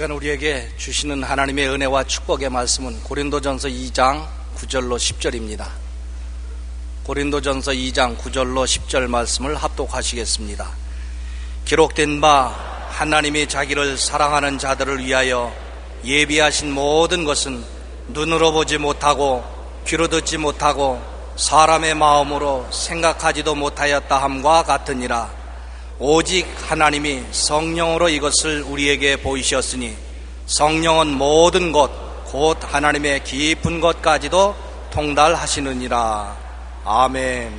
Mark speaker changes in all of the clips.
Speaker 1: 시간 우리에게 주시는 하나님의 은혜와 축복의 말씀은 고린도전서 2장 9절로 10절입니다. 고린도전서 2장 9절로 10절 말씀을 합독하시겠습니다. 기록된 바 하나님이 자기를 사랑하는 자들을 위하여 예비하신 모든 것은 눈으로 보지 못하고 귀로 듣지 못하고 사람의 마음으로 생각하지도 못하였다 함과 같으니라. 오직 하나님이 성령으로 이것을 우리에게 보이셨으니 성령은 모든 것 곧 하나님의 깊은 것까지도 통달하시느니라. 아멘.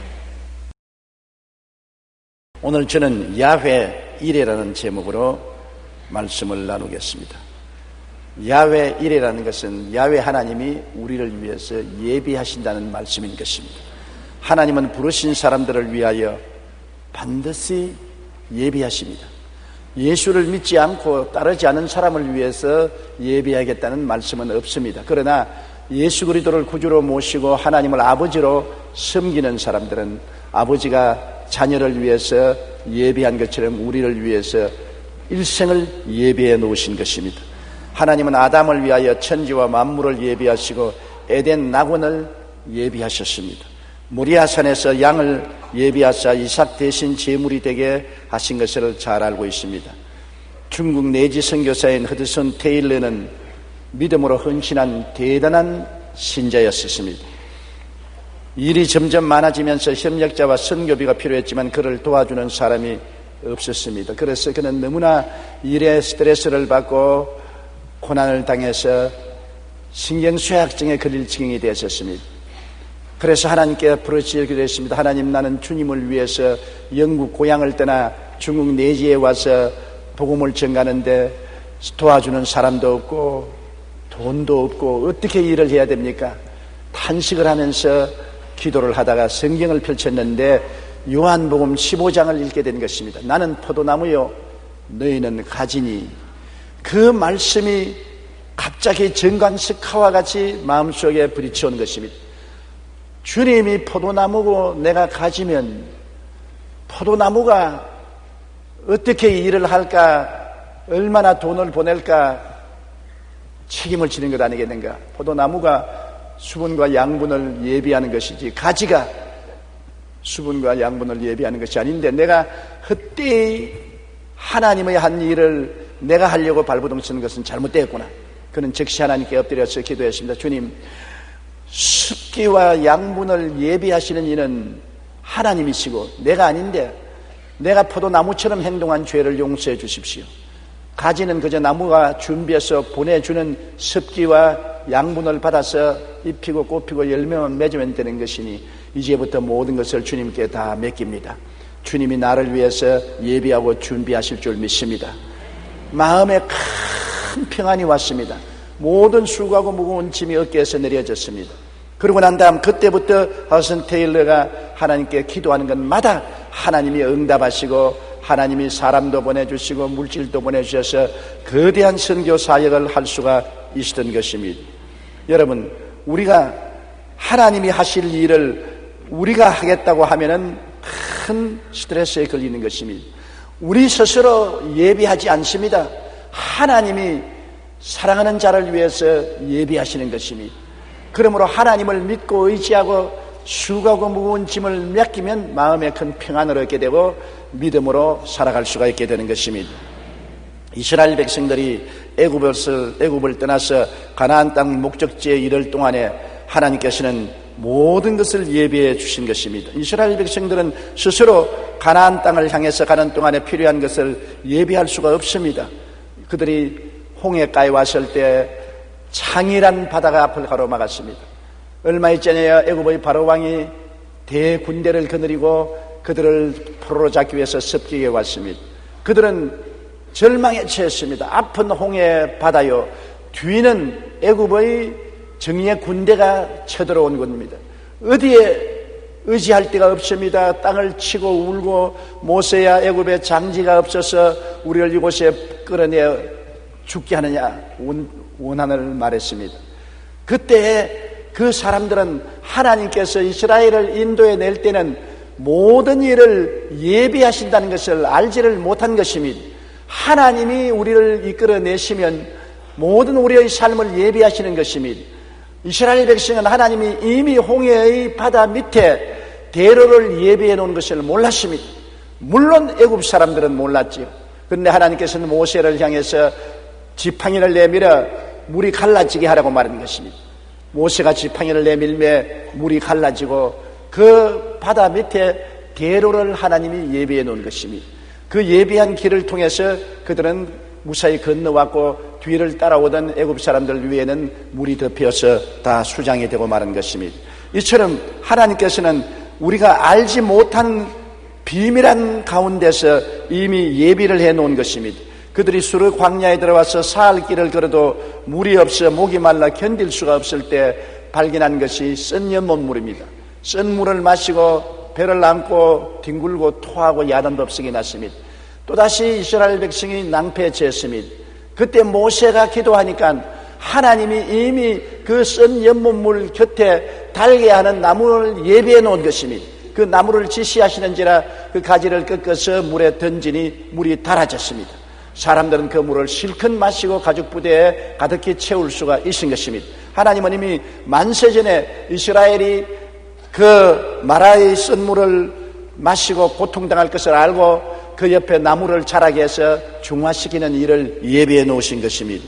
Speaker 2: 오늘 저는 야훼 이레라는 제목으로 말씀을 나누겠습니다. 야훼 이레라는 것은 야훼 하나님이 우리를 위해서 예비하신다는 말씀인 것입니다. 하나님은 부르신 사람들을 위하여 반드시 예비하십니다. 예수를 믿지 않고 따르지 않은 사람을 위해서 예비하겠다는 말씀은 없습니다. 그러나 예수 그리스도를 구주로 모시고 하나님을 아버지로 섬기는 사람들은 아버지가 자녀를 위해서 예비한 것처럼 우리를 위해서 일생을 예비해 놓으신 것입니다. 하나님은 아담을 위하여 천지와 만물을 예비하시고 에덴 낙원을 예비하셨습니다. 모리아산에서 양을 예비하사 이삭 대신 제물이 되게 하신 것을 잘 알고 있습니다. 중국 내지 선교사인 허드슨 테일러는 믿음으로 헌신한 대단한 신자였습니다. 일이 점점 많아지면서 협력자와 선교비가 필요했지만 그를 도와주는 사람이 없었습니다. 그래서 그는 너무나 일에 스트레스를 받고 고난을 당해서 신경쇠약증에 걸릴 지경이 되었습니다. 그래서 하나님께 부르짖기로 했습니다. 하나님, 나는 주님을 위해서 영국 고향을 떠나 중국 내지에 와서 복음을 전가하는데 도와주는 사람도 없고 돈도 없고 어떻게 일을 해야 됩니까? 탄식을 하면서 기도를 하다가 성경을 펼쳤는데 요한복음 15장을 읽게 된 것입니다. 나는 포도나무요 너희는 가지니. 그 말씀이 갑자기 정광석화와 같이 마음속에 부딪혀온 것입니다. 주님이 포도나무고 내가 가지면 포도나무가 어떻게 일을 할까, 얼마나 돈을 보낼까 책임을 지는 것 아니겠는가. 포도나무가 수분과 양분을 예비하는 것이지 가지가 수분과 양분을 예비하는 것이 아닌데 내가 헛되이 하나님의 한 일을 내가 하려고 발버둥 치는 것은 잘못되었구나. 그는 즉시 하나님께 엎드려서 기도했습니다. 주님, 습기와 양분을 예비하시는 이는 하나님이시고 내가 아닌데 내가 포도나무처럼 행동한 죄를 용서해 주십시오. 가지는 그저 나무가 준비해서 보내주는 습기와 양분을 받아서 잎이고 꽃피고 열매만 맺으면 되는 것이니 이제부터 모든 것을 주님께 다 맡깁니다. 주님이 나를 위해서 예비하고 준비하실 줄 믿습니다. 마음에 큰 평안이 왔습니다. 모든 수고하고 무거운 짐이 어깨에서 내려졌습니다. 그러고 난 다음 그때부터 허슨 테일러가 하나님께 기도하는 것마다 하나님이 응답하시고 하나님이 사람도 보내주시고 물질도 보내주셔서 거대한 선교 사역을 할 수가 있었던 것입니다. 여러분, 우리가 하나님이 하실 일을 우리가 하겠다고 하면은 큰 스트레스에 걸리는 것입니다. 우리 스스로 예비하지 않습니다. 하나님이 사랑하는 자를 위해서 예비하시는 것입니다. 그러므로 하나님을 믿고 의지하고 수고하고 무거운 짐을 맡기면 마음에 큰 평안을 얻게 되고 믿음으로 살아갈 수가 있게 되는 것입니다. 이스라엘 백성들이 애굽을 떠나서 가나안 땅 목적지에 이를 동안에 하나님께서는 모든 것을 예비해 주신 것입니다. 이스라엘 백성들은 스스로 가나안 땅을 향해서 가는 동안에 필요한 것을 예비할 수가 없습니다. 그들이 홍해가에 왔을 때 창이란 바다가 앞을 가로막았습니다. 얼마 있잖아요. 애굽의 바로왕이 대군대를 거느리고 그들을 포로로 잡기 위해서 습격해 왔습니다. 그들은 절망에 처했습니다. 앞은 홍해 바다요, 뒤는 애굽의 정의의 군대가 쳐들어온 겁니다. 어디에 의지할 데가 없습니다. 땅을 치고 울고 모세야 애굽에 장지가 없어서 우리를 이곳에 끌어내 죽게 하느냐 원한을 말했습니다. 그때 그 사람들은 하나님께서 이스라엘을 인도해 낼 때는 모든 일을 예비하신다는 것을 알지를 못한 것입니다. 하나님이 우리를 이끌어내시면 모든 우리의 삶을 예비하시는 것입니다. 이스라엘 백성은 하나님이 이미 홍해의 바다 밑에 대로를 예비해 놓은 것을 몰랐습니다. 물론 애굽 사람들은 몰랐지요. 그런데 하나님께서는 모세를 향해서 지팡이를 내밀어 물이 갈라지게 하라고 말한 것입니다. 모세가 지팡이를 내밀매 물이 갈라지고 그 바다 밑에 대로를 하나님이 예비해 놓은 것입니다. 그 예비한 길을 통해서 그들은 무사히 건너왔고 뒤를 따라오던 애굽 사람들 위에는 물이 덮여서 다 수장이 되고 마는 것입니다. 이처럼 하나님께서는 우리가 알지 못한 비밀한 가운데서 이미 예비를 해 놓은 것입니다. 그들이 수르 광야에 들어와서 사흘 길을 걸어도 물이 없어 목이 말라 견딜 수가 없을 때 발견한 것이 쓴 연못물입니다. 쓴 물을 마시고 배를 안고 뒹굴고 토하고 야단법석이 났습니다. 또다시 이스라엘 백성이 낭패했습니다. 그때 모세가 기도하니까 하나님이 이미 그 쓴 연못물 곁에 달게 하는 나무를 예비해 놓은 것입니다. 그 나무를 지시하시는지라 그 가지를 꺾어서 물에 던지니 물이 달아졌습니다. 사람들은 그 물을 실컷 마시고 가죽 부대에 가득히 채울 수가 있은 것입니다. 하나님은 이미 만세전에 이스라엘이 그 마라의 쓴 물을 마시고 고통당할 것을 알고 그 옆에 나무를 자라게 해서 중화시키는 일을 예비해 놓으신 것입니다.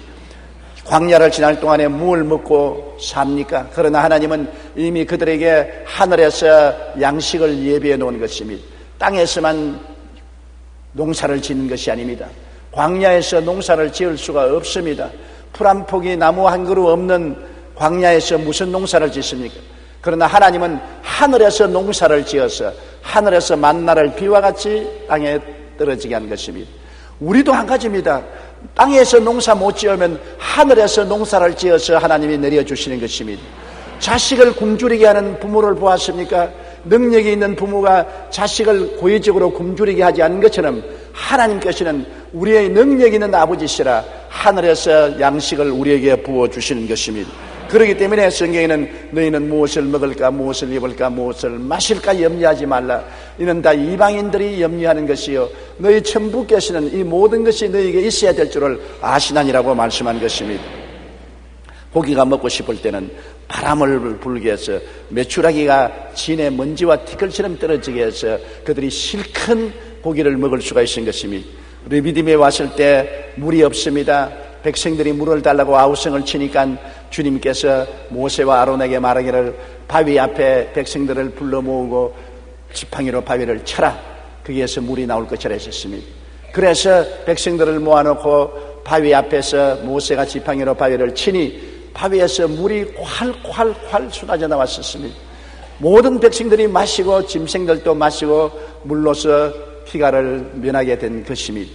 Speaker 2: 광야를 지날 동안에 무엇을 먹고 삽니까? 그러나 하나님은 이미 그들에게 하늘에서 양식을 예비해 놓은 것입니다. 땅에서만 농사를 짓는 것이 아닙니다. 광야에서 농사를 지을 수가 없습니다. 풀 한 포기 나무 한 그루 없는 광야에서 무슨 농사를 짓습니까? 그러나 하나님은 하늘에서 농사를 지어서 하늘에서 만나를 비와 같이 땅에 떨어지게 한 것입니다. 우리도 한 가지입니다. 땅에서 농사 못 지으면 하늘에서 농사를 지어서 하나님이 내려주시는 것입니다. 자식을 굶주리게 하는 부모를 보았습니까? 능력이 있는 부모가 자식을 고의적으로 굶주리게 하지 않는 것처럼 하나님께서는 우리의 능력 있는 아버지시라 하늘에서 양식을 우리에게 부어주시는 것입니다. 그렇기 때문에 성경에는 너희는 무엇을 먹을까 무엇을 입을까 무엇을 마실까 염려하지 말라. 이는 다 이방인들이 염려하는 것이요 너희 천부께서는 이 모든 것이 너희에게 있어야 될 줄을 아시나니라고 말씀한 것입니다. 고기가 먹고 싶을 때는 바람을 불게 해서 메추라기가 진의 먼지와 티끌처럼 떨어지게 해서 그들이 실컷 고기를 먹을 수가 있는 것입니다. 르비딤에 왔을 때 물이 없습니다. 백성들이 물을 달라고 아우성을 치니까 주님께서 모세와 아론에게 말하기를 바위 앞에 백성들을 불러 모으고 지팡이로 바위를 쳐라. 거기에서 물이 나올 것이라 하셨습니다. 그래서 백성들을 모아놓고 바위 앞에서 모세가 지팡이로 바위를 치니 바위에서 물이 콸콸콸 쏟아져 나왔었습니다. 모든 백성들이 마시고 짐승들도 마시고 물로서 피가를 면하게 된 것입니다.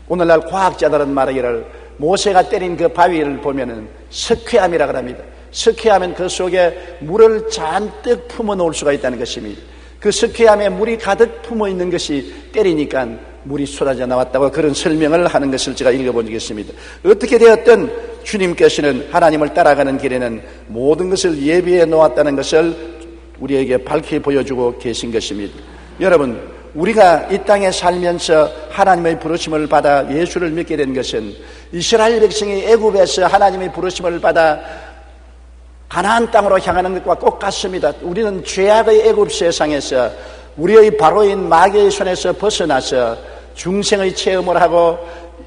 Speaker 2: 오늘날 과학자들은 말하기를 모세가 때린 그 바위를 보면은 석회암이라고 합니다. 석회암은 그 속에 물을 잔뜩 품어 놓을 수가 있다는 것입니다. 그 석회암에 물이 가득 품어 있는 것이 때리니까 물이 쏟아져 나왔다고 그런 설명을 하는 것을 제가 읽어본 적이 있습니다. 어떻게 되었든 주님께서는 하나님을 따라가는 길에는 모든 것을 예비해 놓았다는 것을 우리에게 밝히 보여주고 계신 것입니다. 여러분, 우리가 이 땅에 살면서 하나님의 부르심을 받아 예수를 믿게 된 것은 이스라엘 백성이 애굽에서 하나님의 부르심을 받아 가나안 땅으로 향하는 것과 똑같습니다. 우리는 죄악의 애굽 세상에서 우리의 바로인 마귀의 손에서 벗어나서 중생의 체험을 하고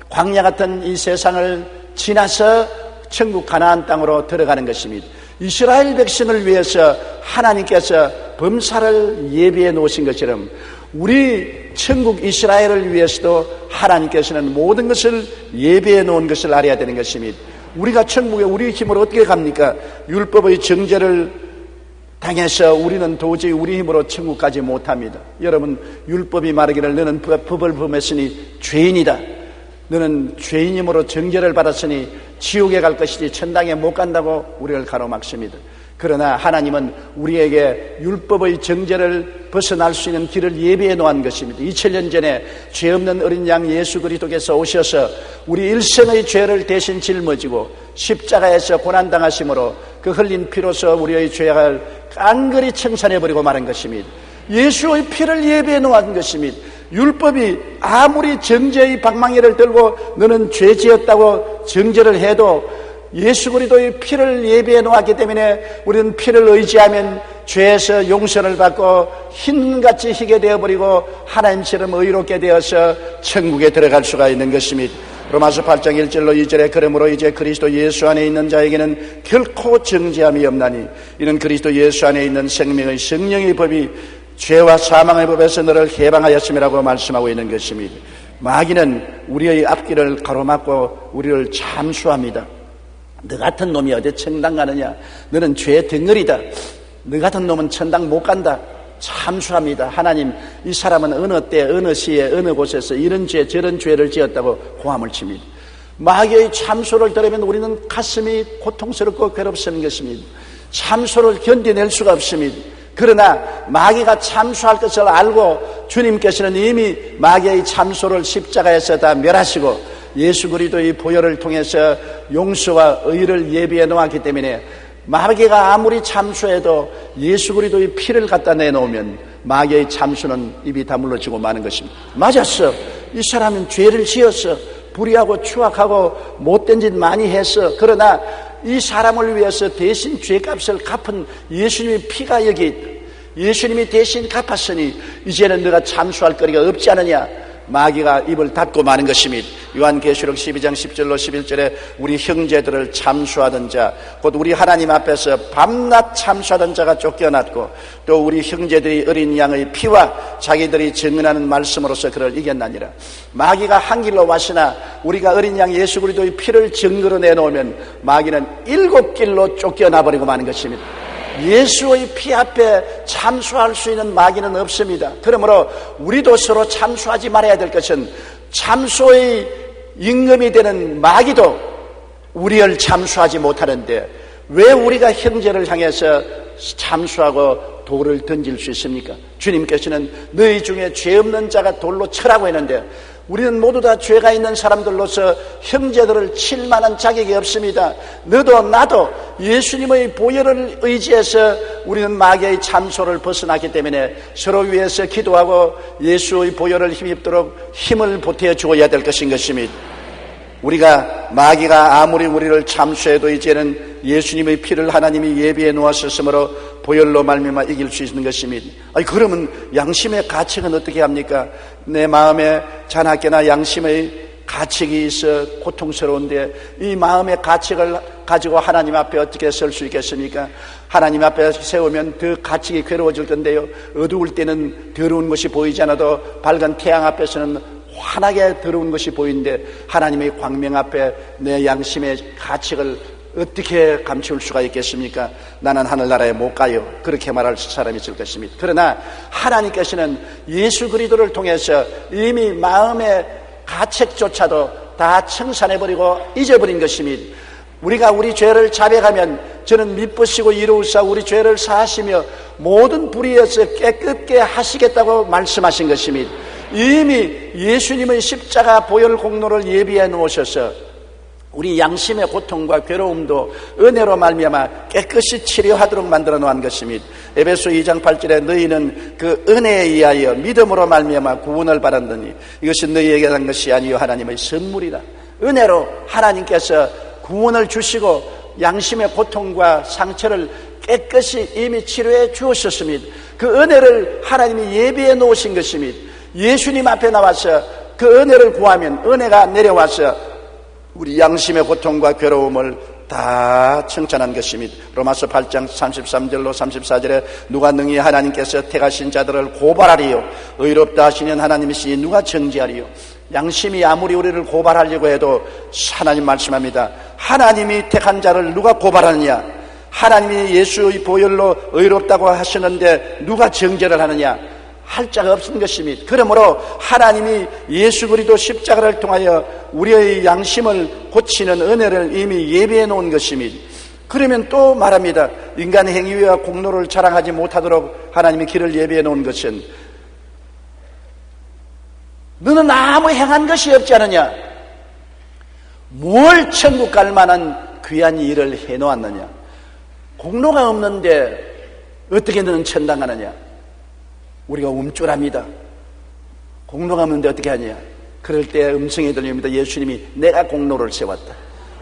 Speaker 2: 광야 같은 이 세상을 지나서 천국 가나안 땅으로 들어가는 것입니다. 이스라엘 백성을 위해서 하나님께서 범사를 예비해 놓으신 것처럼 우리 천국 이스라엘을 위해서도 하나님께서는 모든 것을 예비해 놓은 것을 알아야 되는 것입니다. 우리가 천국에 우리 힘으로 어떻게 갑니까? 율법의 정죄를 당해서 우리는 도저히 우리 힘으로 천국 가지 못합니다. 여러분, 율법이 말하기를 너는 법을 범했으니 죄인이다. 너는 죄인임으로 정죄를 받았으니 지옥에 갈 것이지 천당에 못 간다고 우리를 가로막습니다. 그러나 하나님은 우리에게 율법의 정죄를 벗어날 수 있는 길을 예비해 놓은 것입니다. 2000년 전에 죄 없는 어린 양 예수 그리스도께서 오셔서 우리 일생의 죄를 대신 짊어지고 십자가에서 고난당하심으로 그 흘린 피로서 우리의 죄악을 깡그리 청산해버리고 마는 것입니다. 예수의 피를 예비해 놓은 것입니다. 율법이 아무리 정죄의 방망이를 들고 너는 죄 지었다고 정죄를 해도 예수 그리스도의 피를 예비해 놓았기 때문에 우리는 피를 의지하면 죄에서 용서를 받고 흰같이 희게 되어버리고 하나님처럼 의롭게 되어서 천국에 들어갈 수가 있는 것입니다. 로마서 8장 1절로 2절에 그러므로 이제 그리스도 예수 안에 있는 자에게는 결코 정죄함이 없나니 이는 그리스도 예수 안에 있는 생명의 성령의 법이 죄와 사망의 법에서 너를 해방하였음이라고 말씀하고 있는 것입니다. 마귀는 우리의 앞길을 가로막고 우리를 잠수합니다. 너 같은 놈이 어디 천당 가느냐? 너는 죄 덩어리다. 너 같은 놈은 천당 못 간다. 참수합니다. 하나님, 이 사람은 어느 때 어느 시에 어느 곳에서 이런 죄 저런 죄를 지었다고 고함을 칩니다. 마귀의 참소를 들으면 우리는 가슴이 고통스럽고 괴롭습는 것입니다. 참소를 견뎌낼 수가 없습니다. 그러나 마귀가 참수할 것을 알고 주님께서는 이미 마귀의 참소를 십자가에서 다 멸하시고 예수 그리스도의 보혈을 통해서 용서와 의를 예비해 놓았기 때문에 마귀가 아무리 참수해도 예수 그리스도의 피를 갖다 내놓으면 마귀의 참수는 입이 다물어지고 마는 것입니다. 맞았어. 이 사람은 죄를 지었어. 불의하고 추악하고 못된 짓 많이 했어. 그러나 이 사람을 위해서 대신 죄값을 갚은 예수님의 피가 여기 있다. 예수님이 대신 갚았으니 이제는 너가 참수할 거리가 없지 않느냐. 마귀가 입을 닫고 마는 것입니다. 요한계시록 12장 10절로 11절에 우리 형제들을 참수하던 자, 곧 우리 하나님 앞에서 밤낮 참수하던 자가 쫓겨났고 또 우리 형제들이 어린 양의 피와 자기들이 증언하는 말씀으로서 그를 이겼나니라. 마귀가 한 길로 왔으나 우리가 어린 양 예수 그리스도의 피를 증거로 내놓으면 마귀는 7길로 쫓겨나버리고 마는 것입니다. 예수의 피 앞에 참수할 수 있는 마귀는 없습니다. 그러므로 우리도 서로 참수하지 말아야 될 것은 참수의 임금이 되는 마귀도 우리를 참수하지 못하는데 왜 우리가 형제를 향해서 참수하고 돌을 던질 수 있습니까? 주님께서는 너희 중에 죄 없는 자가 돌로 쳐라고 했는데 우리는 모두 다 죄가 있는 사람들로서 형제들을 칠 만한 자격이 없습니다. 너도 나도 예수님의 보혈을 의지해서 우리는 마귀의 참소를 벗어났기 때문에 서로 위해서 기도하고 예수의 보혈을 힘입도록 힘을 보태어 주어야 될 것인 것입니다. 우리가 마귀가 아무리 우리를 참수해도 이제는 예수님의 피를 하나님이 예비해 놓았으므로 보혈로 말미암아 이길 수 있는 것입니다. 아니 그러면 양심의 가책은 어떻게 합니까? 내 마음에 자나깨나 양심의 가책이 있어 고통스러운데 이 마음의 가책을 가지고 하나님 앞에 어떻게 설 수 있겠습니까? 하나님 앞에 세우면 더 가책이 괴로워질 건데요. 어두울 때는 더러운 것이 보이지 않아도 밝은 태양 앞에서는 환하게 더러운 것이 보이는데 하나님의 광명 앞에 내 양심의 가책을 어떻게 감추울 수가 있겠습니까? 나는 하늘나라에 못 가요. 그렇게 말할 사람이 있을 것입니다. 그러나 하나님께서는 예수 그리스도를 통해서 이미 마음의 가책조차도 다 청산해버리고 잊어버린 것입니다. 우리가 우리 죄를 자백하면 저는 미쁘시고 이로우사 우리 죄를 사하시며 모든 불의에서 깨끗게 하시겠다고 말씀하신 것입니다. 이미 예수님의 십자가 보혈 공로를 예비해 놓으셔서 우리 양심의 고통과 괴로움도 은혜로 말미암아 깨끗이 치료하도록 만들어 놓은 것입니다. 에베소 2장 8절에 너희는 그 은혜에 의하여 믿음으로 말미암아 구원을 받았느니 이것은 너희에게 난 것이 아니요 하나님의 선물이라. 은혜로 하나님께서 구원을 주시고 양심의 고통과 상처를 깨끗이 이미 치료해 주었습니다. 그 은혜를 하나님이 예비해 놓으신 것입니다. 예수님 앞에 나와서 그 은혜를 구하면 은혜가 내려와서 우리 양심의 고통과 괴로움을 다 청산한 것입니다. 로마서 8장 33절로 34절에 누가 능히 하나님께서 택하신 자들을 고발하리요 의롭다 하시는 하나님이시니 누가 정죄하리요. 양심이 아무리 우리를 고발하려고 해도 하나님 말씀합니다. 하나님이 택한 자를 누가 고발하느냐? 하나님이 예수의 보혈로 의롭다고 하시는데 누가 정죄를 하느냐? 할 자가 없는 것입니다. 그러므로 하나님이 예수 그리스도 십자가를 통하여 우리의 양심을 고치는 은혜를 이미 예비해 놓은 것입니다. 그러면 또 말합니다. 인간의 행위와 공로를 자랑하지 못하도록 하나님이 길을 예비해 놓은 것은 너는 아무 행한 것이 없지 않느냐? 뭘 천국 갈 만한 귀한 일을 해놓았느냐? 공로가 없는데 어떻게 너는 천당 가느냐? 우리가 움찔합니다. 공로가 없는데 어떻게 하냐? 그럴 때 음성이 들립니다. 예수님이 내가 공로를 세웠다.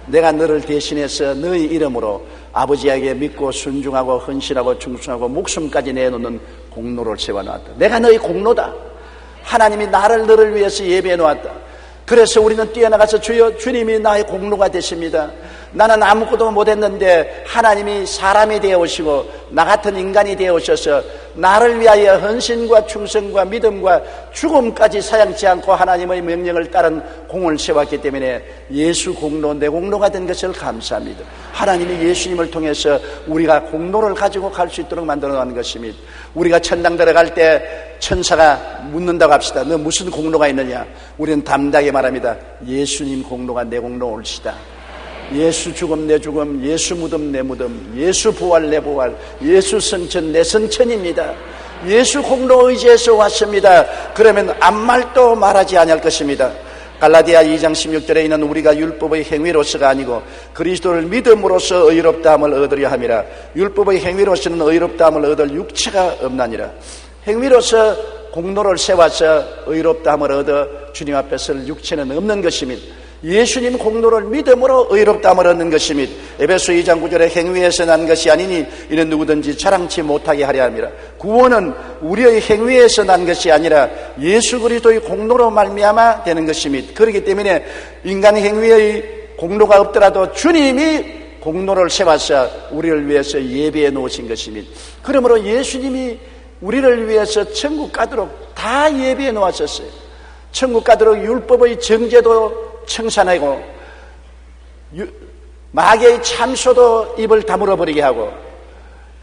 Speaker 2: 내가 너를 대신해서 너의 이름으로 아버지에게 믿고 순종하고 헌신하고 충성하고 목숨까지 내놓는 공로를 세워놨다. 내가 너의 공로다. 하나님이 너를 위해서 예배해 놓았다. 그래서 우리는 뛰어나가서 주여, 주님이 나의 공로가 되십니다. 나는 아무것도 못했는데 하나님이 사람이 되어 오시고 나 같은 인간이 되어 오셔서 나를 위하여 헌신과 충성과 믿음과 죽음까지 사양치 않고 하나님의 명령을 따른 공을 세웠기 때문에 예수 공로, 내 공로가 된 것을 감사합니다. 하나님이 예수님을 통해서 우리가 공로를 가지고 갈 수 있도록 만들어 놓은 것입니다. 우리가 천당 들어갈 때 천사가 묻는다고 합시다. 너 무슨 공로가 있느냐? 우리는 담대하게 말합니다. 예수님 공로가 내 공로 올시다. 예수 죽음 내 죽음, 예수 무덤 내 무덤, 예수 부활 내 부활, 예수 성천 내 성천입니다. 예수 공로 의지해서 왔습니다. 그러면 아무 말도 말하지 아니할 것입니다. 갈라디아 2장 16절에 있는 우리가 율법의 행위로서가 아니고 그리스도를 믿음으로써 의롭다함을 얻으려 함이라. 율법의 행위로서는 의롭다함을 얻을 육체가 없나니라. 행위로서 공로를 세워서 의롭다함을 얻어 주님 앞에 설 육체는 없는 것입니다. 예수님 공로를 믿음으로 의롭다함을 얻는 것입니다. 에베소 2장 9절에 행위에서 난 것이 아니니 이는 누구든지 자랑치 못하게 하려 함이라. 구원은 우리의 행위에서 난 것이 아니라 예수 그리스도의 공로로 말미암아 되는 것입니다. 그렇기 때문에 인간 행위의 공로가 없더라도 주님이 공로를 세워서 우리를 위해서 예비해 놓으신 것입니다. 그러므로 예수님이 우리를 위해서 천국 가도록 다 예비해 놓았었어요. 천국 가도록 율법의 정죄도 청산하고 마귀의 참소도 입을 다물어 버리게 하고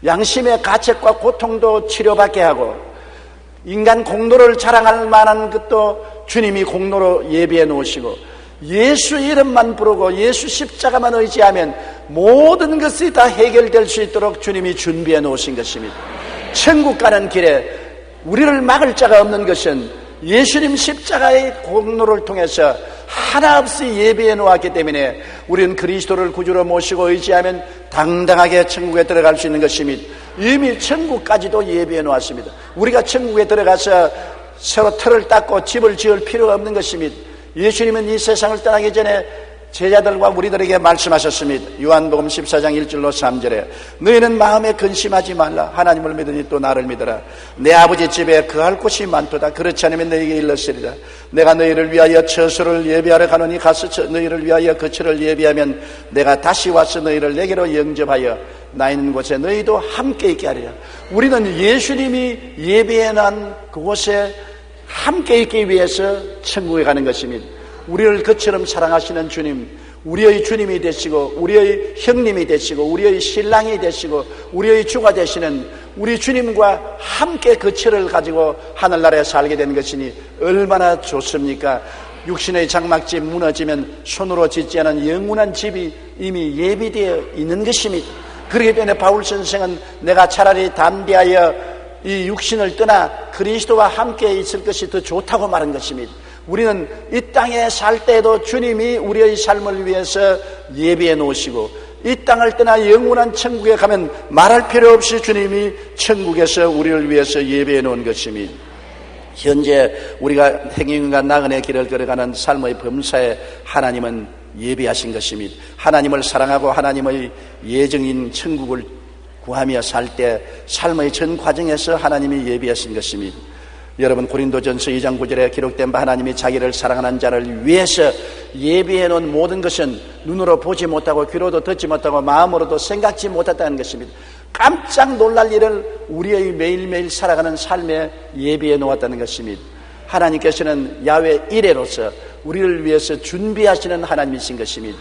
Speaker 2: 양심의 가책과 고통도 치료받게 하고 인간 공로를 자랑할 만한 것도 주님이 공로로 예비해 놓으시고 예수 이름만 부르고 예수 십자가만 의지하면 모든 것이 다 해결될 수 있도록 주님이 준비해 놓으신 것입니다. 천국 가는 길에 우리를 막을 자가 없는 것은 예수님 십자가의 공로를 통해서 하나 없이 예비해 놓았기 때문에 우리는 그리스도를 구주로 모시고 의지하면 당당하게 천국에 들어갈 수 있는 것입니다. 이미 천국까지도 예비해 놓았습니다. 우리가 천국에 들어가서 새로 틀을 닦고 집을 지을 필요가 없는 것입니다. 예수님은 이 세상을 떠나기 전에 제자들과 우리들에게 말씀하셨습니다. 요한복음 14장 1절로 3절에 너희는 마음에 근심하지 말라. 하나님을 믿으니 또 나를 믿어라. 내 아버지 집에 거할 곳이 많도다. 그렇지 않으면 너희에게 일렀으리라. 내가 너희를 위하여 처소를 예비하러 가노니 가서 너희를 위하여 거처를 예비하면 내가 다시 와서 너희를 내게로 영접하여 나 있는 곳에 너희도 함께 있게 하리라. 우리는 예수님이 예비해 난 그곳에 함께 있기 위해서 천국에 가는 것입니다. 우리를 그처럼 사랑하시는 주님, 우리의 주님이 되시고 우리의 형님이 되시고 우리의 신랑이 되시고 우리의 주가 되시는 우리 주님과 함께 거처를 가지고 하늘나라에 살게 되는 것이니 얼마나 좋습니까? 육신의 장막집 무너지면 손으로 짓지 않은 영원한 집이 이미 예비되어 있는 것입니다. 그렇기 때문에 바울 선생은 내가 차라리 담대하여 이 육신을 떠나 그리스도와 함께 있을 것이 더 좋다고 말한 것입니다. 우리는 이 땅에 살 때에도 주님이 우리의 삶을 위해서 예비해 놓으시고 이 땅을 떠나 영원한 천국에 가면 말할 필요 없이 주님이 천국에서 우리를 위해서 예비해 놓은 것입니다. 현재 우리가 행위인과 나그네 길을 걸어가는 삶의 범사에 하나님은 예비하신 것입니다. 하나님을 사랑하고 하나님의 예정인 천국을 구하며 살 때 삶의 전 과정에서 하나님이 예비하신 것입니다. 여러분 고린도전서 2장 9절에 기록된 바 하나님이 자기를 사랑하는 자를 위해서 예비해 놓은 모든 것은 눈으로 보지 못하고 귀로도 듣지 못하고 마음으로도 생각지 못했다는 것입니다. 깜짝 놀랄 일을 우리의 매일매일 살아가는 삶에 예비해 놓았다는 것입니다. 하나님께서는 야훼 이레로서 우리를 위해서 준비하시는 하나님이신 것입니다.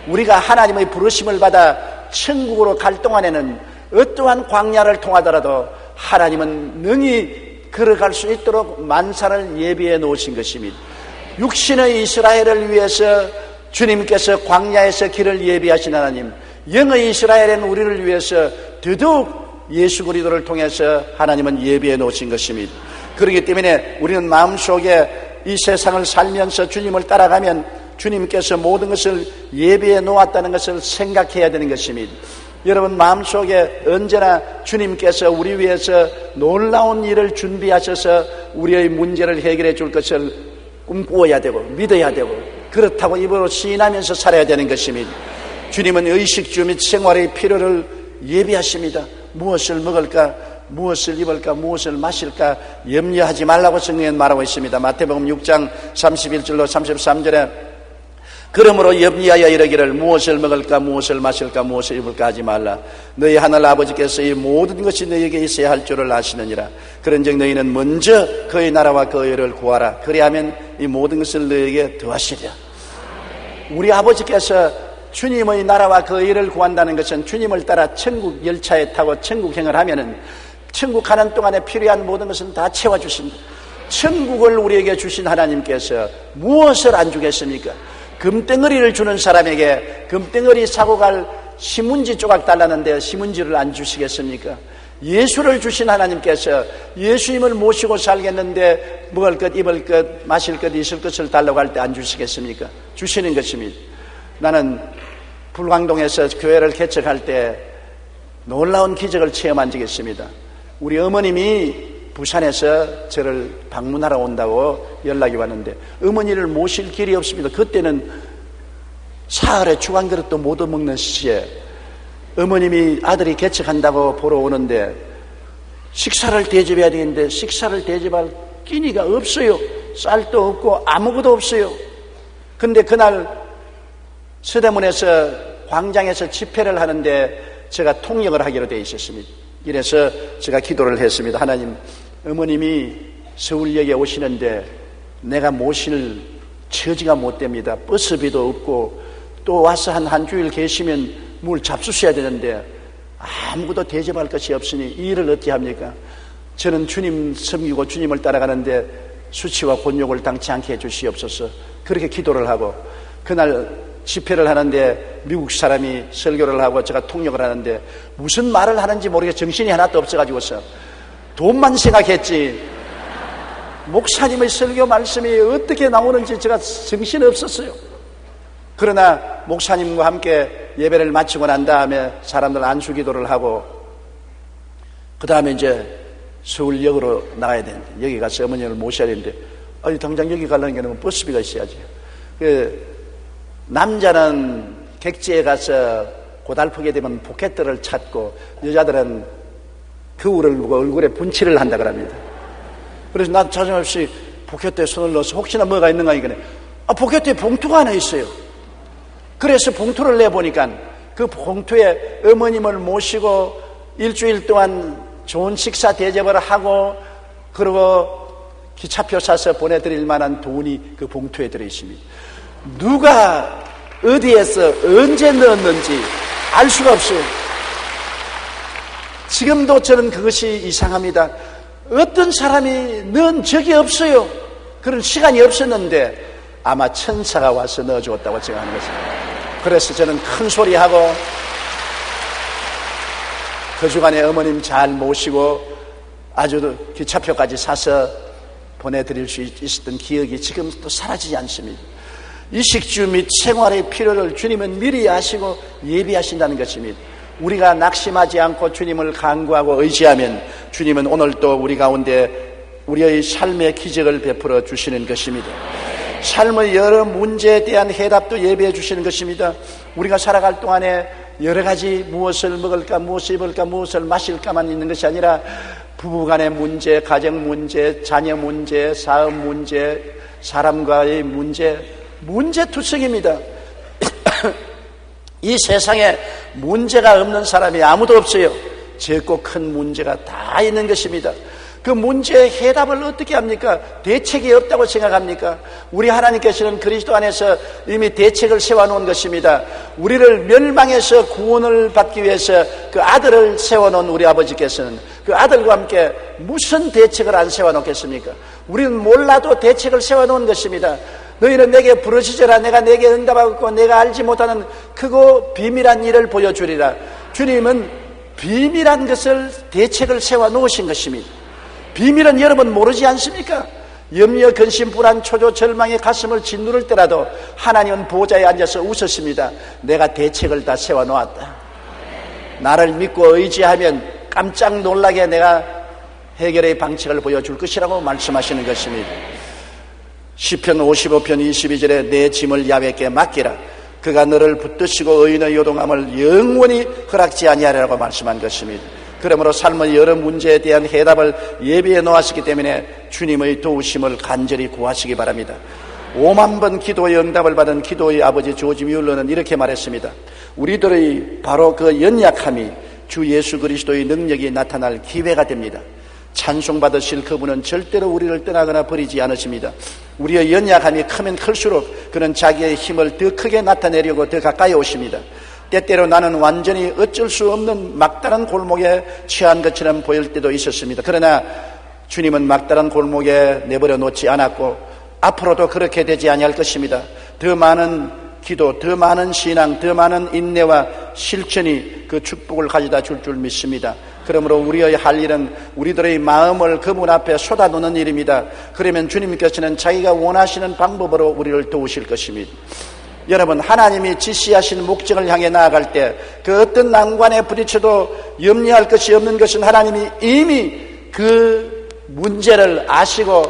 Speaker 2: 우리가 하나님의 부르심을 받아 천국으로 갈 동안에는 어떠한 광야를 통하더라도 하나님은 능히 걸어갈 수 있도록 만사를 예비해 놓으신 것입니다. 육신의 이스라엘을 위해서 주님께서 광야에서 길을 예비하신 하나님, 영의 이스라엘은 우리를 위해서 더더욱 예수 그리스도를 통해서 하나님은 예비해 놓으신 것입니다. 그렇기 때문에 우리는 마음속에 이 세상을 살면서 주님을 따라가면 주님께서 모든 것을 예비해 놓았다는 것을 생각해야 되는 것입니다. 여러분 마음속에 언제나 주님께서 우리 위해서 놀라운 일을 준비하셔서 우리의 문제를 해결해 줄 것을 꿈꾸어야 되고 믿어야 되고 그렇다고 입으로 시인하면서 살아야 되는 것입니다. 주님은 의식주 및 생활의 필요를 예비하십니다. 무엇을 먹을까, 무엇을 입을까, 무엇을 마실까 염려하지 말라고 성경에 말하고 있습니다. 마태복음 6장 31절로 33절에 그러므로 염려하여 이르기를 무엇을 먹을까, 무엇을 마실까, 무엇을 입을까 하지 말라. 너희 하늘 아버지께서 이 모든 것이 너희에게 있어야 할 줄을 아시느니라. 그런즉 너희는 먼저 그의 나라와 그의 의를 구하라. 그리하면 이 모든 것을 너희에게 더하시리라. 우리 아버지께서 주님의 나라와 그의 의를 구한다는 것은 주님을 따라 천국 열차에 타고 천국행을 하면은 천국 가는 동안에 필요한 모든 것은 다 채워주신다. 천국을 우리에게 주신 하나님께서 무엇을 안 주겠습니까? 금덩어리를 주는 사람에게 금덩어리 사고 갈 신문지 조각 달라는데 신문지를 안 주시겠습니까? 예수를 주신 하나님께서 예수님을 모시고 살겠는데 먹을 것, 입을 것, 마실 것, 있을 것을 달라고 할 때 안 주시겠습니까? 주시는 것입니다. 나는 불광동에서 교회를 개척할 때 놀라운 기적을 체험한 적이 있습니다. 우리 어머님이 부산에서 저를 방문하러 온다고 연락이 왔는데 어머니를 모실 길이 없습니다. 그때는 사흘에 죽 한 그릇도 못 얻먹는 시기에 어머님이 아들이 개척한다고 보러 오는데 식사를 대접해야 되는데 식사를 대접할 끼니가 없어요. 쌀도 없고 아무것도 없어요. 근데 그날 서대문에서 광장에서 집회를 하는데 제가 통역을 하기로 되어 있었습니다. 이래서 제가 기도를 했습니다. 하나님, 어머님이 서울역에 오시는데 내가 모실 처지가 못 됩니다. 버스비도 없고 또 와서 한 주일 계시면 뭘 잡수셔야 되는데 아무것도 대접할 것이 없으니 이 일을 어떻게 합니까? 저는 주님 섬기고 주님을 따라가는데 수치와 곤욕을 당치 않게 해주시옵소서. 그렇게 기도를 하고 그날 집회를 하는데 미국 사람이 설교를 하고 제가 통역을 하는데 무슨 말을 하는지 모르게 정신이 하나도 없어가지고서 돈만 생각했지 목사님의 설교 말씀이 어떻게 나오는지 제가 정신이 없었어요. 그러나 목사님과 함께 예배를 마치고 난 다음에 사람들 안수기도를 하고 그 다음에 이제 서울역으로 나가야 되는데 여기 가서 어머니를 모셔야 되는데 아니 당장 여기 가려는 게 버스비가 있어야지. 남자는 객지에 가서 고달프게 되면 포켓들을 찾고 여자들은 거울을 보고 얼굴에 분칠을 한다 그럽니다. 그래서 나도 자정없이 포켓대에 손을 넣어서 혹시나 뭐가 있는가 이거네. 포켓대에 봉투가 하나 있어요. 그래서 봉투를 내보니까 그 봉투에 어머님을 모시고 일주일 동안 좋은 식사 대접을 하고 그리고 기차표 사서 보내드릴 만한 돈이 그 봉투에 들어있습니다. 누가 어디에서 언제 넣었는지 알 수가 없어요. 지금도 저는 그것이 이상합니다. 어떤 사람이 넣은 적이 없어요. 그런 시간이 없었는데 아마 천사가 와서 넣어주었다고 생각하는 것입니다. 그래서 저는 큰 소리하고 그 주간에 어머님 잘 모시고 아주 기차표까지 사서 보내드릴 수 있었던 기억이 지금도 사라지지 않습니다. 이식주 및 생활의 필요를 주님은 미리 아시고 예비하신다는 것입니다. 우리가 낙심하지 않고 주님을 간구하고 의지하면 주님은 오늘도 우리 가운데 우리의 삶의 기적을 베풀어 주시는 것입니다. 삶의 여러 문제에 대한 해답도 예비해 주시는 것입니다. 우리가 살아갈 동안에 여러 가지 무엇을 먹을까, 무엇을 입을까, 무엇을 마실까만 있는 것이 아니라 부부간의 문제, 가정 문제, 자녀 문제, 사업 문제, 사람과의 문제투성입니다. 이 세상에 문제가 없는 사람이 아무도 없어요. 작고 큰 문제가 다 있는 것입니다. 그 문제의 해답을 어떻게 합니까? 대책이 없다고 생각합니까? 우리 하나님께서는 그리스도 안에서 이미 대책을 세워놓은 것입니다. 우리를 멸망에서 구원을 받기 위해서 그 아들을 세워놓은 우리 아버지께서는 그 아들과 함께 무슨 대책을 안 세워놓겠습니까? 우리는 몰라도 대책을 세워놓은 것입니다. 너희는 내게 부르짖으라. 내가 내게 응답하고 내가 알지 못하는 크고 비밀한 일을 보여주리라. 주님은 비밀한 것을 대책을 세워놓으신 것입니다. 비밀은 여러분 모르지 않습니까? 염려, 근심, 불안, 초조, 절망의 가슴을 짓누를 때라도 하나님은 보좌에 앉아서 웃으십니다. 내가 대책을 다 세워놓았다. 나를 믿고 의지하면 깜짝 놀라게 내가 해결의 방책을 보여줄 것이라고 말씀하시는 것입니다. 시편 55편 22절에 내 짐을 야훼께 맡기라. 그가 너를 붙드시고 의인의 요동함을 영원히 허락지 아니하리라고 말씀한 것입니다. 그러므로 삶의 여러 문제에 대한 해답을 예비해 놓았기 때문에 주님의 도우심을 간절히 구하시기 바랍니다. 5만 번 기도의 응답을 받은 기도의 아버지 조지 뮬러는 이렇게 말했습니다. 우리들의 바로 그 연약함이 주 예수 그리스도의 능력이 나타날 기회가 됩니다. 찬송받으실 그분은 절대로 우리를 떠나거나 버리지 않으십니다. 우리의 연약함이 크면 클수록 그는 자기의 힘을 더 크게 나타내려고 더 가까이 오십니다. 때때로 나는 완전히 어쩔 수 없는 막다른 골목에 처한 것처럼 보일 때도 있었습니다. 그러나 주님은 막다른 골목에 내버려 놓지 않았고 앞으로도 그렇게 되지 아니할 것입니다. 더 많은 기도, 더 많은 신앙, 더 많은 인내와 실천이 그 축복을 가져다 줄 줄 믿습니다. 그러므로 우리의 할 일은 우리들의 마음을 그분 앞에 쏟아놓는 일입니다. 그러면 주님께서는 자기가 원하시는 방법으로 우리를 도우실 것입니다. 여러분, 하나님이 지시하신 목적을 향해 나아갈 때 그 어떤 난관에 부딪혀도 염려할 것이 없는 것은 하나님이 이미 그 문제를 아시고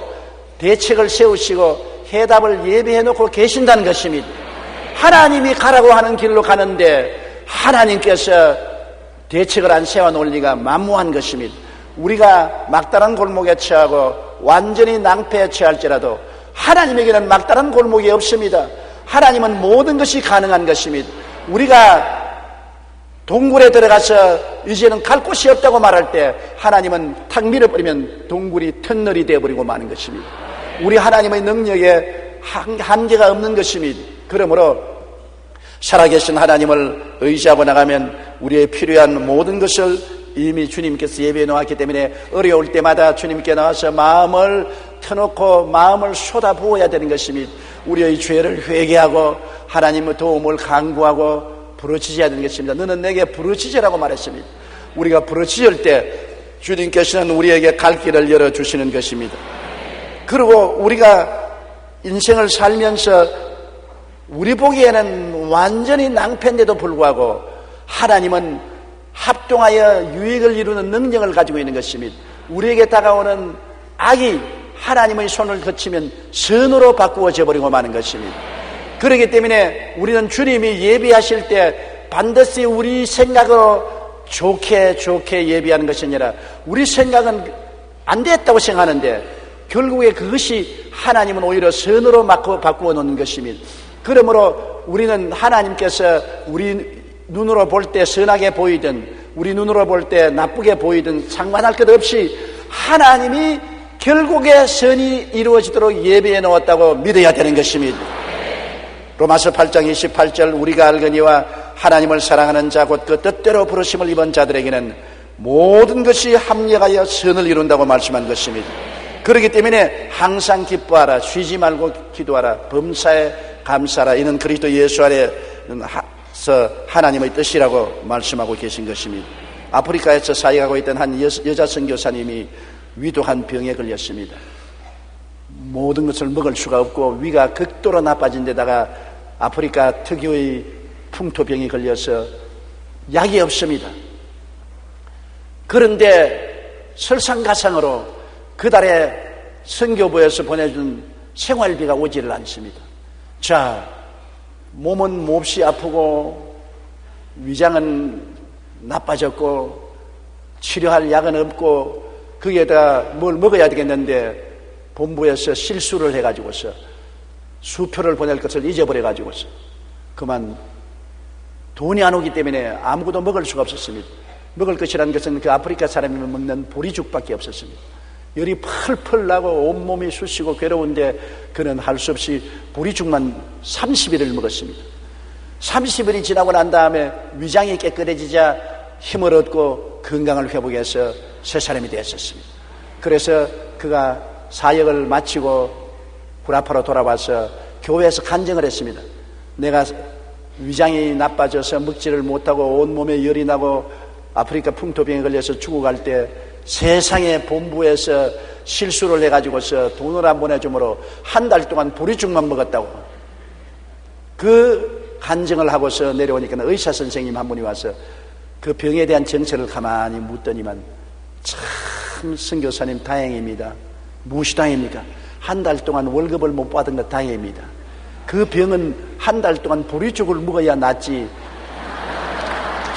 Speaker 2: 대책을 세우시고 해답을 예비해 놓고 계신다는 것입니다. 하나님이 가라고 하는 길로 가는데 하나님께서 대책을 안 세워놓을 리가 만무한 것입니다. 우리가 막다른 골목에 처하고 완전히 낭패에 처할지라도 하나님에게는 막다른 골목이 없습니다. 하나님은 모든 것이 가능한 것입니다. 우리가 동굴에 들어가서 이제는 갈 곳이 없다고 말할 때 하나님은 탁 밀어버리면 동굴이 터널이 되어버리고 마는 것입니다. 우리 하나님의 능력에 한계가 없는 것입니다. 그러므로 살아계신 하나님을 의지하고 나가면 우리의 필요한 모든 것을 이미 주님께서 예배해 놓았기 때문에 어려울 때마다 주님께 나와서 마음을 터놓고 마음을 쏟아부어야 되는 것입니다. 우리의 죄를 회개하고 하나님의 도움을 간구하고 부르짖어야 되는 것입니다. 너는 내게 부르짖으라고 말했습니다. 우리가 부르짖을 때 주님께서는 우리에게 갈 길을 열어주시는 것입니다. 그리고 우리가 인생을 살면서 우리 보기에는 완전히 낭패인데도 불구하고 하나님은 합동하여 유익을 이루는 능력을 가지고 있는 것입니다. 우리에게 다가오는 악이 하나님의 손을 거치면 선으로 바꾸어져 버리고 마는 것입니다. 그렇기 때문에 우리는 주님이 예비하실 때 반드시 우리 생각으로 좋게 예비하는 것이 아니라 우리 생각은 안 됐다고 생각하는데 결국에 그것이 하나님은 오히려 선으로 바꾸어 놓는 것입니다. 그러므로 우리는 하나님께서 우리 눈으로 볼 때 선하게 보이든 우리 눈으로 볼 때 나쁘게 보이든 상관할 것 없이 하나님이 결국에 선이 이루어지도록 예배해 놓았다고 믿어야 되는 것입니다. 로마서 8장 28절 우리가 알거니와 하나님을 사랑하는 자 곧 그 뜻대로 부르심을 입은 자들에게는 모든 것이 합력하여 선을 이룬다고 말씀한 것입니다. 그렇기 때문에 항상 기뻐하라, 쉬지 말고 기도하라, 범사에 감사하라. 이는 그리스도 예수 안에서 하나님의 뜻이라고 말씀하고 계신 것입니다. 아프리카에서 사역하고 있던 한 여자 선교사님이 위독한 병에 걸렸습니다. 모든 것을 먹을 수가 없고 위가 극도로 나빠진 데다가 아프리카 특유의 풍토병이 걸려서 약이 없습니다. 그런데 설상가상으로 그달에 선교부에서 보내준 생활비가 오지를 않습니다. 자, 몸은 몹시 아프고 위장은 나빠졌고 치료할 약은 없고 거기에다 뭘 먹어야 되겠는데 본부에서 실수를 해가지고서 수표를 보낼 것을 잊어버려가지고서 그만 돈이 안 오기 때문에 아무것도 먹을 수가 없었습니다. 먹을 것이라는 것은 그 아프리카 사람이 먹는 보리죽밖에 없었습니다. 열이 펄펄 나고 온몸이 쑤시고 괴로운데 그는 할 수 없이 보리죽만 30일을 먹었습니다. 30일이 지나고 난 다음에 위장이 깨끗해지자 힘을 얻고 건강을 회복해서 새 사람이 되었습니다. 그래서 그가 사역을 마치고 구라파로 돌아와서 교회에서 간증을 했습니다. 내가 위장이 나빠져서 먹지를 못하고 온몸에 열이 나고 아프리카 풍토병에 걸려서 죽어갈 때 세상의 본부에서 실수를 해가지고서 돈을 안 보내주므로 한 달 동안 보리죽만 먹었다고 그 간증을 하고서 내려오니까 의사 선생님 한 분이 와서 그 병에 대한 정체를 가만히 묻더니만 참 선교사님 다행입니다. 무엇이 다행입니까? 한 달 동안 월급을 못 받은 것 다행입니다. 그 병은 한 달 동안 보리죽을 먹어야 낫지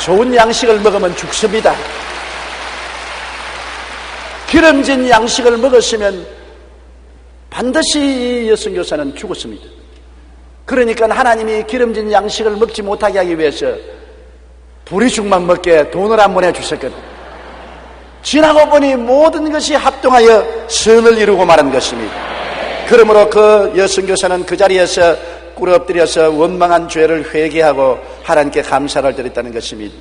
Speaker 2: 좋은 양식을 먹으면 죽습니다. 기름진 양식을 먹었으면 반드시 이 여선교사는 죽었습니다. 그러니까 하나님이 기름진 양식을 먹지 못하게 하기 위해서 보리죽만 먹게 돈을 안 보내주셨거든요. 지나고 보니 모든 것이 합동하여 선을 이루고 말한 것입니다. 그러므로 그 여선교사는 그 자리에서 꿇어엎드려서 원망한 죄를 회개하고 하나님께 감사를 드렸다는 것입니다.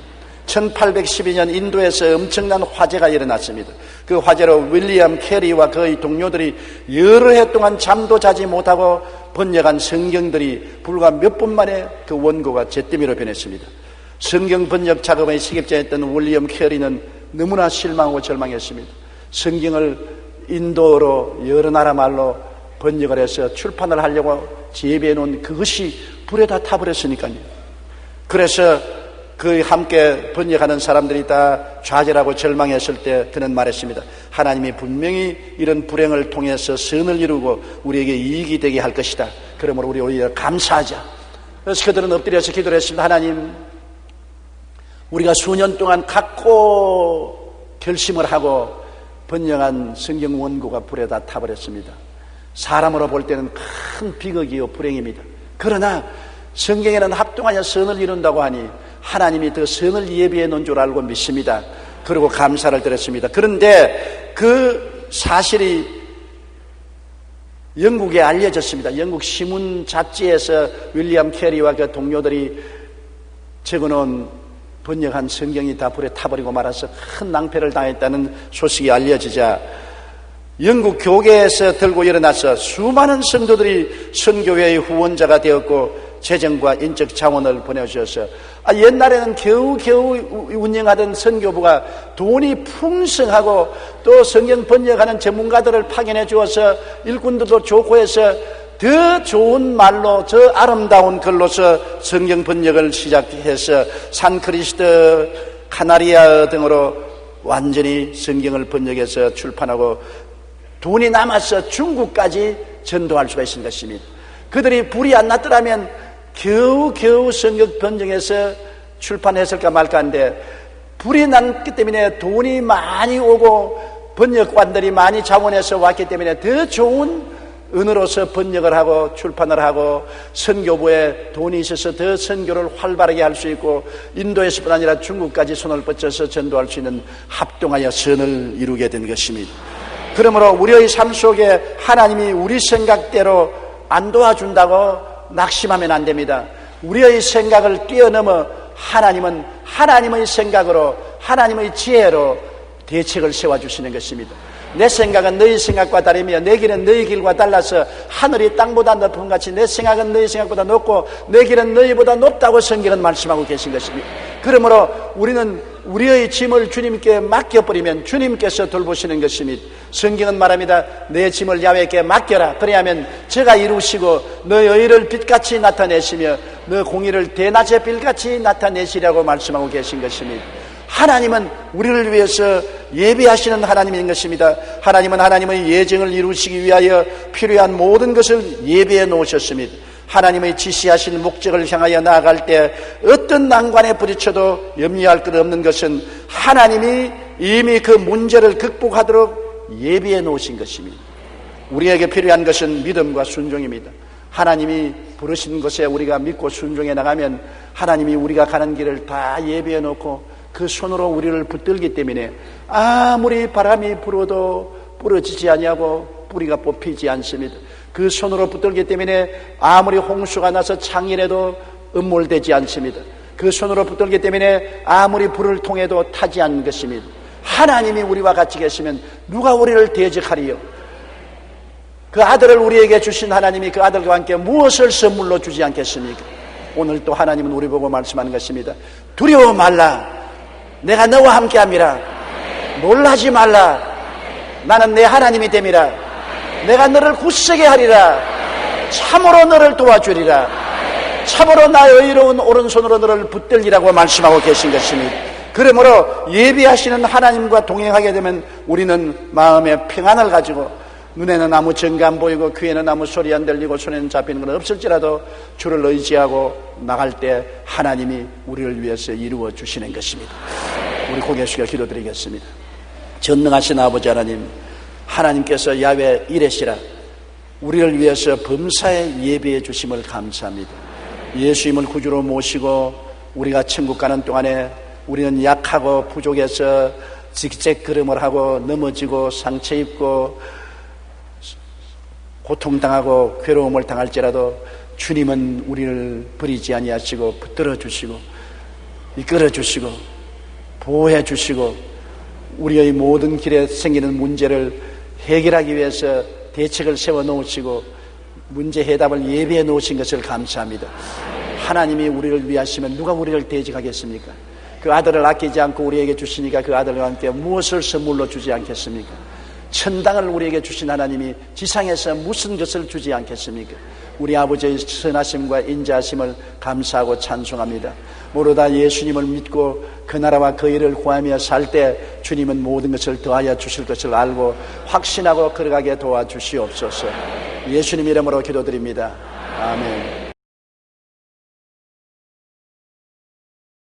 Speaker 2: 1812년 인도에서 엄청난 화재가 일어났습니다. 그 화재로 윌리엄 캐리와 그의 동료들이 여러 해 동안 잠도 자지 못하고 번역한 성경들이 불과 몇 분 만에 그 원고가 잿더미로 변했습니다. 성경 번역 작업의 시급자였던 윌리엄 캐리는 너무나 실망하고 절망했습니다. 성경을 인도어로 여러 나라 말로 번역을 해서 출판을 하려고 재배해 놓은 그것이 불에 다 타버렸으니까요. 그래서 그 함께 번역하는 사람들이 다 좌절하고 절망했을 때 그는 말했습니다. 하나님이 분명히 이런 불행을 통해서 선을 이루고 우리에게 이익이 되게 할 것이다. 그러므로 우리 오히려 감사하자. 그래서 그들은 엎드려서 기도를 했습니다. 하나님, 우리가 수년 동안 갖고 결심을 하고 번역한 성경 원고가 불에 다 타버렸습니다. 사람으로 볼 때는 큰 비극이요 불행입니다. 그러나 성경에는 합동하여 선을 이룬다고 하니 하나님이 더 선을 예비해 놓은 줄 알고 믿습니다. 그리고 감사를 드렸습니다. 그런데 그 사실이 영국에 알려졌습니다. 영국 신문 잡지에서 윌리엄 캐리와 그 동료들이 적어놓은 번역한 성경이 다 불에 타버리고 말아서 큰 낭패를 당했다는 소식이 알려지자 영국 교계에서 들고 일어나서 수많은 성도들이 선교회의 후원자가 되었고 재정과 인적 자원을 보내주셔서 옛날에는 겨우겨우 운영하던 선교부가 돈이 풍성하고 또 성경 번역하는 전문가들을 파견해 주어서 일꾼들도 좋고 해서 더 좋은 말로 저 아름다운 글로서 성경 번역을 시작해서 산크리스트, 카나리아 등으로 완전히 성경을 번역해서 출판하고 돈이 남아서 중국까지 전도할 수가 있는 것입니다. 그들이 불이 안 났더라면 겨우겨우 성경 번역해서 출판했을까 말까 한데 불이 났기 때문에 돈이 많이 오고 번역관들이 많이 자원해서 왔기 때문에 더 좋은 은으로서 번역을 하고 출판을 하고 선교부에 돈이 있어서 더 선교를 활발하게 할 수 있고 인도에서뿐 아니라 중국까지 손을 뻗쳐서 전도할 수 있는 합동하여 선을 이루게 된 것입니다. 그러므로 우리의 삶 속에 하나님이 우리 생각대로 안 도와준다고 낙심하면 안 됩니다. 우리의 생각을 뛰어넘어 하나님은 하나님의 생각으로 하나님의 지혜로 대책을 세워주시는 것입니다. 내 생각은 너희 생각과 다르며 내 길은 너희 길과 달라서 하늘이 땅보다 높은 같이 내 생각은 너희 생각보다 높고 내 길은 너희보다 높다고 성경은 말씀하고 계신 것입니다. 그러므로 우리는 우리의 짐을 주님께 맡겨버리면 주님께서 돌보시는 것입니다. 성경은 말합니다. 내 짐을 야훼께 맡겨라. 그래야면 제가 이루시고 너의 의를 빛같이 나타내시며 너 공의를 대낮의 빛같이 나타내시라고 말씀하고 계신 것입니다. 하나님은 우리를 위해서 예비하시는 하나님인 것입니다. 하나님은 하나님의 예정을 이루시기 위하여 필요한 모든 것을 예비해 놓으셨습니다. 하나님의 지시하신 목적을 향하여 나아갈 때 어떤 난관에 부딪혀도 염려할 것 없는 것은 하나님이 이미 그 문제를 극복하도록 예비해 놓으신 것입니다. 우리에게 필요한 것은 믿음과 순종입니다. 하나님이 부르신 것에 우리가 믿고 순종해 나가면 하나님이 우리가 가는 길을 다 예비해 놓고 그 손으로 우리를 붙들기 때문에 아무리 바람이 불어도 부러지지 아니하고 뿌리가 뽑히지 않습니다. 그 손으로 붙들기 때문에 아무리 홍수가 나서 창일해도 음몰되지 않습니다. 그 손으로 붙들기 때문에 아무리 불을 통해도 타지 않는 것입니다. 하나님이 우리와 같이 계시면 누가 우리를 대적하리요? 그 아들을 우리에게 주신 하나님이 그 아들과 함께 무엇을 선물로 주지 않겠습니까? 오늘 또 하나님은 우리 보고 말씀하는 것입니다. 두려워 말라. 내가 너와 함께함이라. 놀라지 말라. 나는 내 하나님이 됨이라. 내가 너를 굳세게 하리라. 참으로 너를 도와주리라. 참으로 나의 의로운 오른손으로 너를 붙들리라고 말씀하고 계신 것입니다. 그러므로 예비하시는 하나님과 동행하게 되면 우리는 마음에 평안을 가지고 눈에는 아무 증거 안 보이고 귀에는 아무 소리 안 들리고 손에는 잡히는 건 없을지라도 주를 의지하고 나갈 때 하나님이 우리를 위해서 이루어 주시는 것입니다. 우리 고개 숙여 기도드리겠습니다. 전능하신 아버지 하나님, 하나님께서 야훼 이레시라 우리를 위해서 범사에 예비해 주심을 감사합니다. 예수님을 구주로 모시고 우리가 천국 가는 동안에 우리는 약하고 부족해서 직책걸음을 하고 넘어지고 상처 입고 고통당하고 괴로움을 당할지라도 주님은 우리를 버리지 아니하시고 붙들어 주시고 이끌어 주시고 보호해 주시고 우리의 모든 길에 생기는 문제를 해결하기 위해서 대책을 세워 놓으시고 문제 해답을 예비해 놓으신 것을 감사합니다. 하나님이 우리를 위하시면 누가 우리를 대적하겠습니까? 그 아들을 아끼지 않고 우리에게 주시니까 그 아들과 함께 무엇을 선물로 주지 않겠습니까? 천당을 우리에게 주신 하나님이 지상에서 무슨 것을 주지 않겠습니까? 우리 아버지의 선하심과 인자하심을 감사하고 찬송합니다. 모르다 예수님을 믿고 그 나라와 그 일을 구하며 살 때 주님은 모든 것을 더하여 주실 것을 알고 확신하고 걸어가게 도와주시옵소서. 예수님 이름으로 기도드립니다. 아멘.